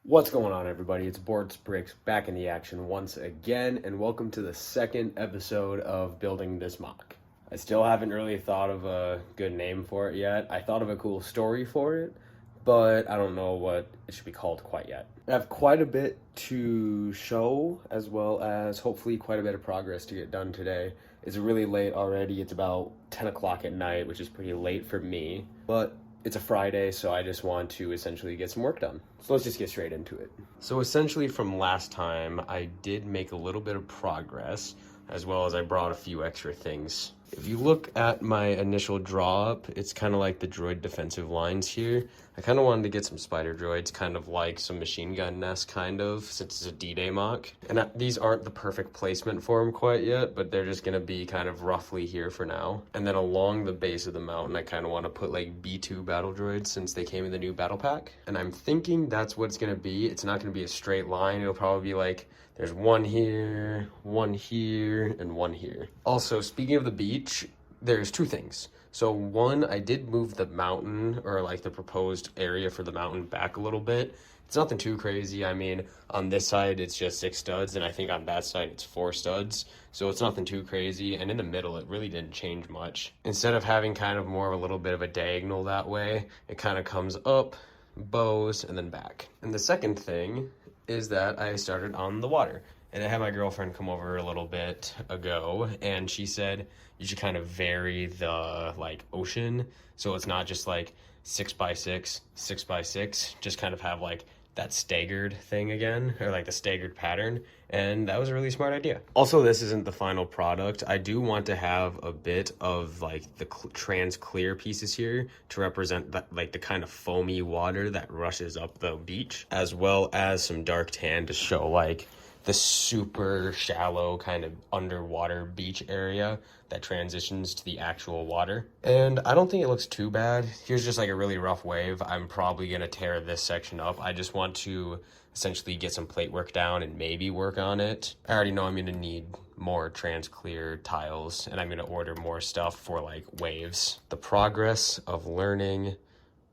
What's going on, everybody? It's Boards Bricks back in the action once again, and welcome to the second episode of building this MOC. I still haven't really thought of a good name for it yet. I thought of a cool story for it, but I don't know what it should be called quite yet. I have quite a bit to show, as well as hopefully quite a bit of progress to get done today. It's really late already. It's about 10 o'clock at night, which is pretty late for me, but it's a Friday, so I just want to essentially get some work done. So let's just get straight into it. So essentially from last time, I did make a little bit of progress, as well as I brought a few extra things. If you look at my initial draw up, it's kind of like the droid defensive lines here. I kind of wanted to get some spider droids, kind of like some machine gun nests, kind of, since it's a D-Day MOC. And these aren't the perfect placement for them quite yet, but they're just going to be kind of roughly here for now. And then along the base of the mountain, I kind of want to put like B2 battle droids since they came in the new battle pack. And I'm thinking that's what it's going to be. It's not going to be a straight line. It'll probably be like, there's one here, and one here. Also, speaking of the beach, there's two things. So one, I did move the mountain, or like the proposed area for the mountain, back a little bit. It's nothing too crazy. I mean, on this side, it's just 6 studs, and I think on that side, it's 4 studs. So it's nothing too crazy. And in the middle, it really didn't change much. Instead of having kind of more of a little bit of a diagonal that way, it kind of comes up, bows, and then back. And the second thing is that I started on the water. And I had my girlfriend come over a little bit ago, and she said you should kind of vary the like ocean, so it's not just like 6x6, 6x6, just kind of have like that staggered thing again, or like the staggered pattern. And that was a really smart idea. Also, this isn't the final product. I do want to have a bit of like the trans clear pieces here to represent that, like the kind of foamy water that rushes up the beach, as well as some dark tan to show like the super shallow kind of underwater beach area that transitions to the actual water. And I don't think it looks too bad. Here's just like a really rough wave. I'm probably gonna tear this section up. I just want to essentially get some plate work down and maybe work on it. I already know I'm gonna need more trans clear tiles, and I'm gonna order more stuff for like waves. The progress of learning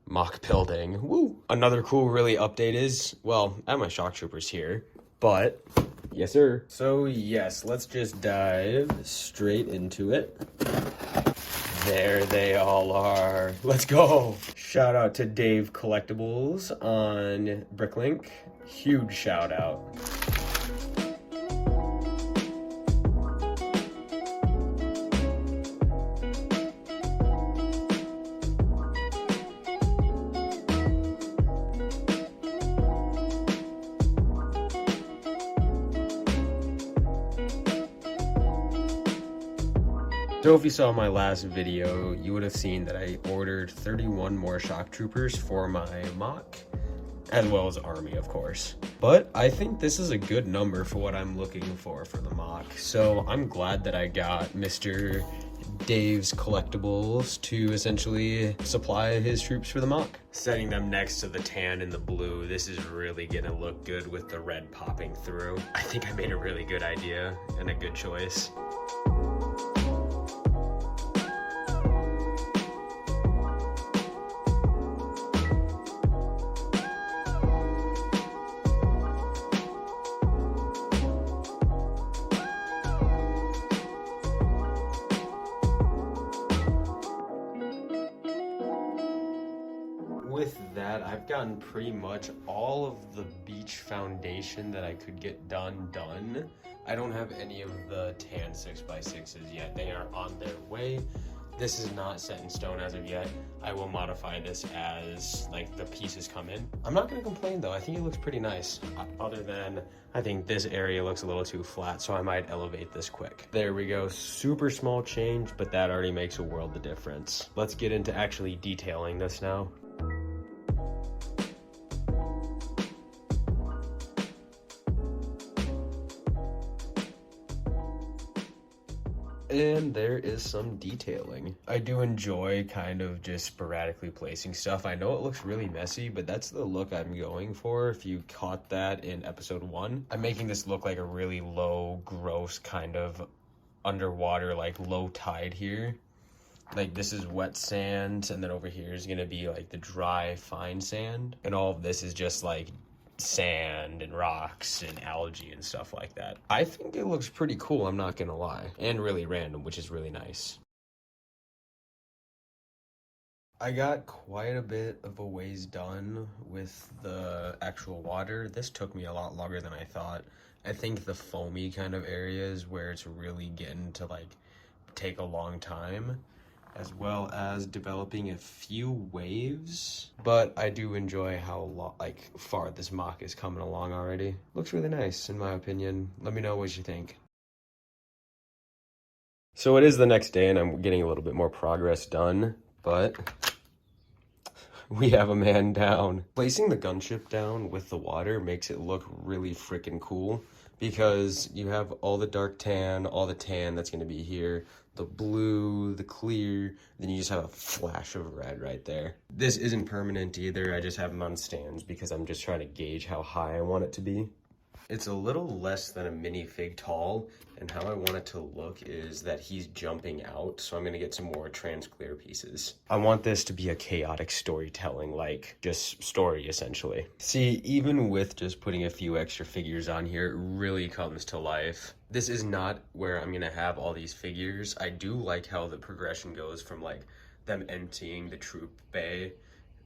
MOC building. Woo! Another cool really update is, well, I have my shock troopers here, but yes sir. So yes, let's just dive straight into it. There they all are. Let's go. Shout out to Dave Collectibles on Bricklink. Huge shout out. So if you saw my last video, you would have seen that I ordered 31 more shock troopers for my MOC, as well as army, of course. But I think this is a good number for what I'm looking for the MOC. So I'm glad that I got Mr. Dave's Collectibles to essentially supply his troops for the MOC. Setting them next to the tan and the blue, this is really gonna look good with the red popping through. I think I made a really good idea and a good choice. With that, I've gotten pretty much all of the beach foundation that I could get done. I don't have any of the tan 6x6s yet. They are on their way. This is not set in stone as of yet. I will modify this as like the pieces come in. I'm not gonna complain though. I think it looks pretty nice. Other than I think this area looks a little too flat, so I might elevate this quick. There we go. Super small change, but that already makes a world of difference. Let's get into actually detailing this now. And there is some detailing. I do enjoy kind of just sporadically placing stuff. I know it looks really messy, but that's the look I'm going for. If you caught that in episode 1, I'm making this look like a really low, gross kind of underwater, like low tide here. Like this is wet sand, and then over here is gonna be like the dry, fine sand. And all of this is just like sand and rocks and algae and stuff like that. I think it looks pretty cool, I'm not gonna lie, and really random, which is really nice. I got quite a bit of a ways done with the actual water. This took me a lot longer than I thought. I think the foamy kind of areas where it's really getting to like take a long time, as well as developing a few waves. But I do enjoy how far this mock is coming along already. Looks really nice in my opinion. Let me know what you think. So it is the next day and I'm getting a little bit more progress done, but we have a man down. Placing the gunship down with the water makes it look really freaking cool because you have all the dark tan, all the tan that's gonna be here, the blue, the clear, then you just have a flash of red right there. This isn't permanent either, I just have them on stands because I'm just trying to gauge how high I want it to be. It's a little less than a minifig tall, and how I want it to look is that he's jumping out, so I'm gonna get some more trans clear pieces. I want this to be a chaotic storytelling, like just story essentially. See, even with just putting a few extra figures on here, it really comes to life. This is not where I'm gonna have all these figures. I do like how the progression goes from like them emptying the troop bay.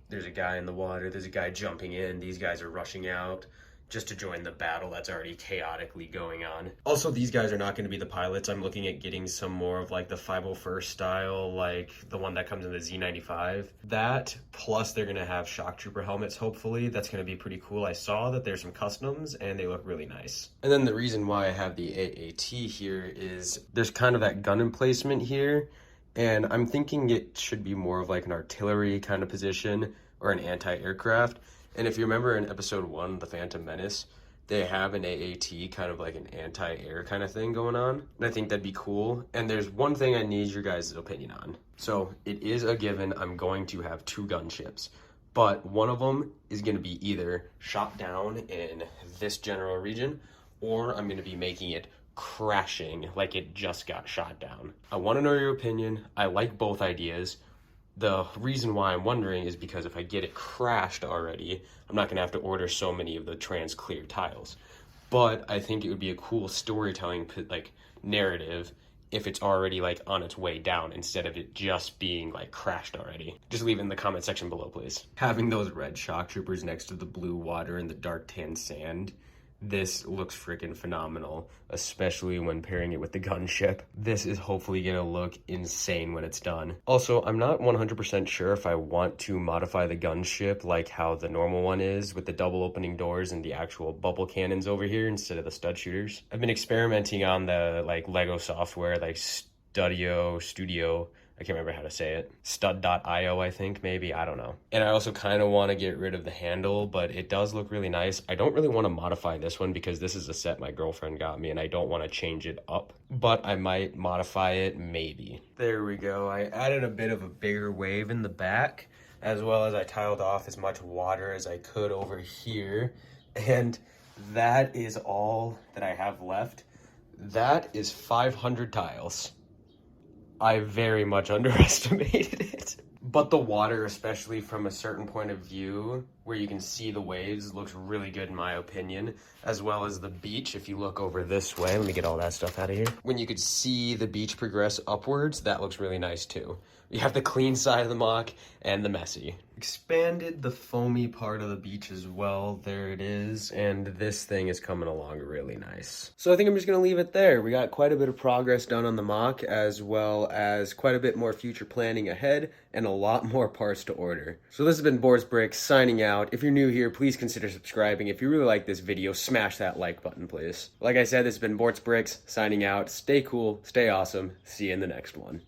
There's a guy in the water, there's a guy jumping in, these guys are rushing out just to join the battle that's already chaotically going on. Also, these guys are not going to be the pilots. I'm looking at getting some more of like the 501st style, like the one that comes in the Z95. That, plus they're going to have shock trooper helmets, hopefully. That's going to be pretty cool. I saw that there's some customs and they look really nice. And then the reason why I have the AAT here is there's kind of that gun emplacement here, and I'm thinking it should be more of like an artillery kind of position or an anti-aircraft. And if you remember in episode 1, The Phantom Menace, they have an AAT, kind of like an anti-air kind of thing going on. And I think that'd be cool. And there's one thing I need your guys' opinion on. So it is a given I'm going to have 2 gunships, but one of them is going to be either shot down in this general region, or I'm going to be making it crashing like it just got shot down. I want to know your opinion. I like both ideas. The reason why I'm wondering is because if I get it crashed already, I'm not gonna have to order so many of the trans clear tiles. But I think it would be a cool storytelling like narrative if it's already like on its way down instead of it just being like crashed already. Just leave it in the comment section below, please. Having those red shock troopers next to the blue water and the dark tan sand, this looks freaking phenomenal, especially when pairing it with the gunship. This is hopefully gonna look insane when it's done. Also, I'm not 100% sure if I want to modify the gunship like how the normal one is with the double opening doors and the actual bubble cannons over here instead of the stud shooters. I've been experimenting on the like Lego software like Studio, I can't remember how to say it. Stud.io, I think, maybe, I don't know. And I also kind of want to get rid of the handle, but it does look really nice. I don't really want to modify this one because this is a set my girlfriend got me and I don't want to change it up, but I might modify it, maybe. There we go. I added a bit of a bigger wave in the back, as well as I tiled off as much water as I could over here. And that is all that I have left. That is 500 tiles. I very much underestimated it. But the water, especially from a certain point of view where you can see the waves, looks really good in my opinion, as well as the beach. If you look over this way, let me get all that stuff out of here. When you could see the beach progress upwards, that looks really nice too. You have the clean side of the mock and the messy. Expanded the foamy part of the beach as well. There it is. And this thing is coming along really nice. So I think I'm just going to leave it there. We got quite a bit of progress done on the mock, as well as quite a bit more future planning ahead and a lot more parts to order. So this has been Boards Bricks signing out. If you're new here, please consider subscribing. If you really like this video, smash that like button, please. Like I said, this has been Boards Bricks signing out. Stay cool, stay awesome. See you in the next one.